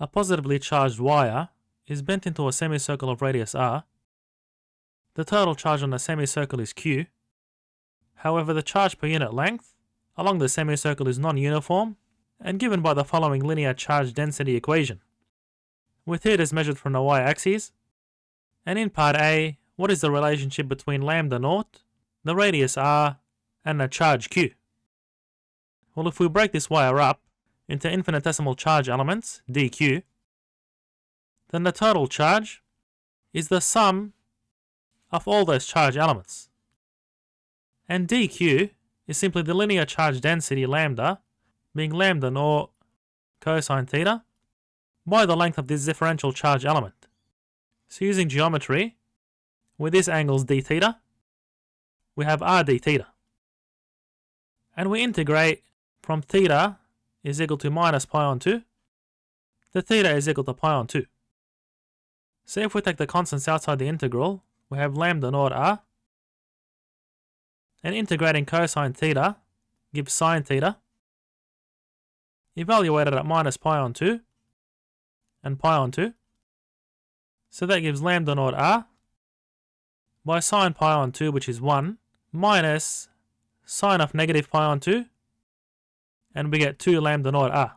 A positively charged wire is bent into a semicircle of radius r. The total charge on the semicircle is q. However, the charge per unit length along the semicircle is non-uniform and given by the following linear charge density equation, with theta measured from the y-axis. And in part A, what is the relationship between lambda naught, the radius r, and the charge q? Well, if we break this wire up into infinitesimal charge elements, dq, then the total charge is the sum of all those charge elements. And dq is simply the linear charge density lambda, being lambda naught cosine theta, by the length of this differential charge element. So using geometry, where this angle is d theta, we have r d theta. And we integrate from theta is equal to minus pi on 2 to theta is equal to pi on 2. So if we take the constants outside the integral, we have lambda naught r, and integrating cosine theta gives sine theta, evaluated at minus pi on 2 and pi on 2. So that gives lambda naught r by sine pi on 2, which is 1, minus sine of negative pi on 2, and we get 2 lambda naught r.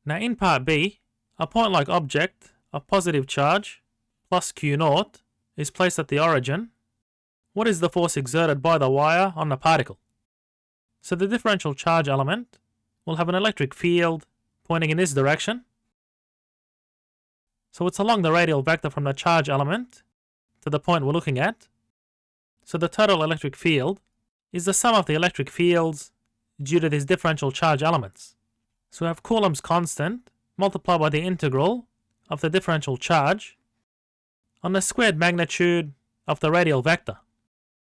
Now in part B, a point-like object of positive charge plus q naught is placed at the origin. What is the force exerted by the wire on the particle? So the differential charge element will have an electric field pointing in this direction. So it's along the radial vector from the charge element to the point we're looking at. So the total electric field is the sum of the electric fields due to these differential charge elements. So we have Coulomb's constant multiplied by the integral of the differential charge on the squared magnitude of the radial vector.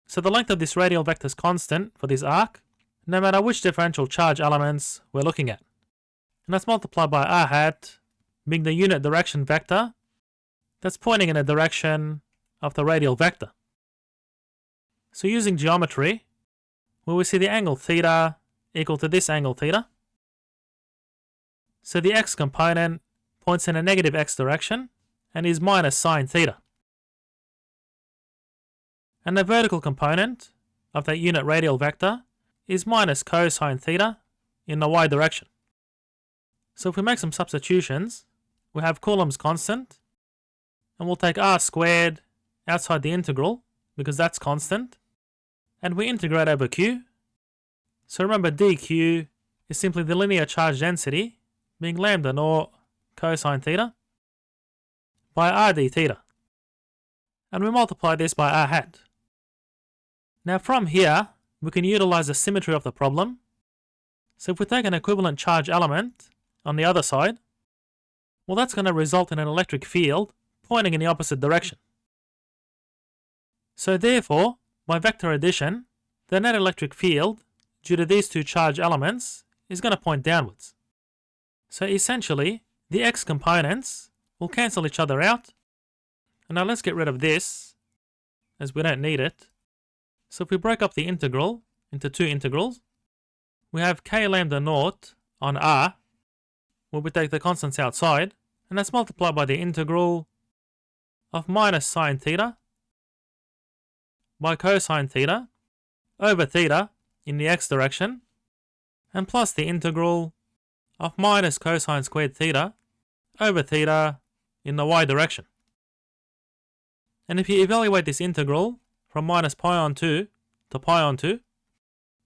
So the length of this radial vector is constant for this arc, no matter which differential charge elements we're looking at. And that's multiplied by r hat, being the unit direction vector that's pointing in the direction of the radial vector. So using geometry, where we see the angle theta equal to this angle theta, so the x component points in a negative x direction and is minus sine theta. And the vertical component of that unit radial vector is minus cosine theta in the y direction. So if we make some substitutions, we have Coulomb's constant, and we'll take r squared outside the integral because that's constant, and we integrate over q. So remember, dq is simply the linear charge density, being lambda naught cosine theta by r d theta, and we multiply this by r hat. Now from here, we can utilize the symmetry of the problem. So if we take an equivalent charge element on the other side, well, that's going to result in an electric field pointing in the opposite direction. So therefore, by vector addition, the net electric field due to these two charge elements is going to point downwards. So essentially, the x components will cancel each other out. And now let's get rid of this, as we don't need it. So if we break up the integral into two integrals, we have k lambda naught on r, where we take the constants outside, and that's multiplied by the integral of minus sine theta by cosine theta over theta in the x direction, and plus the integral of minus cosine squared theta over theta in the y direction. And if you evaluate this integral from minus pi on 2 to pi on 2,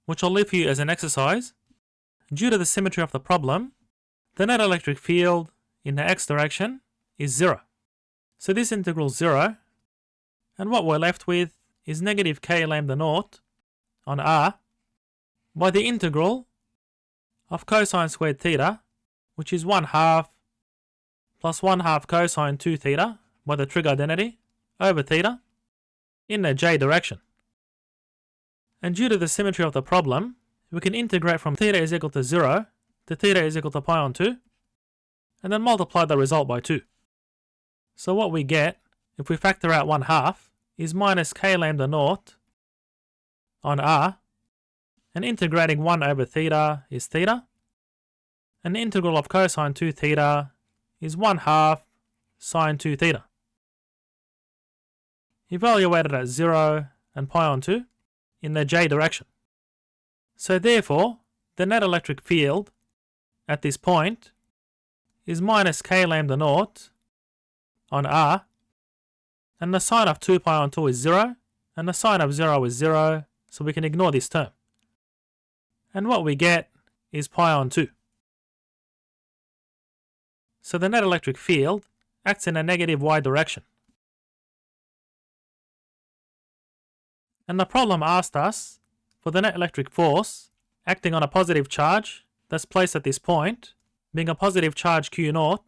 which I'll leave for you as an exercise, due to the symmetry of the problem, the net electric field in the x direction is 0. So this integral is 0, and what we're left with is negative k lambda naught on r by the integral of cosine squared theta, which is 1/2 plus 1/2 cosine 2 theta by the trig identity over theta in the j direction. And due to the symmetry of the problem, we can integrate from theta is equal to 0 to theta is equal to pi on 2, and then multiply the result by 2. So what we get, if we factor out 1/2, is minus k lambda naught on r, and integrating 1 over theta is theta, And the integral of cosine 2 theta is 1/2 sine 2 theta. Evaluated at 0 and pi on 2 in the j direction. So therefore, the net electric field at this point is minus k lambda naught on r, and the sine of 2 pi on 2 is 0, and the sine of 0 is 0, so we can ignore this term. And what we get is pi on 2. So the net electric field acts in a negative y direction. And the problem asked us for the net electric force acting on a positive charge that's placed at this point, being a positive charge Q0.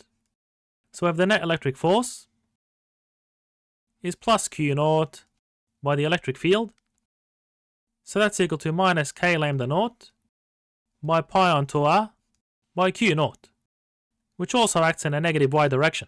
So we have the net electric force is plus Q0 by the electric field. So that's equal to minus k lambda naught by pi on 2r by Q0, which also acts in a negative y direction.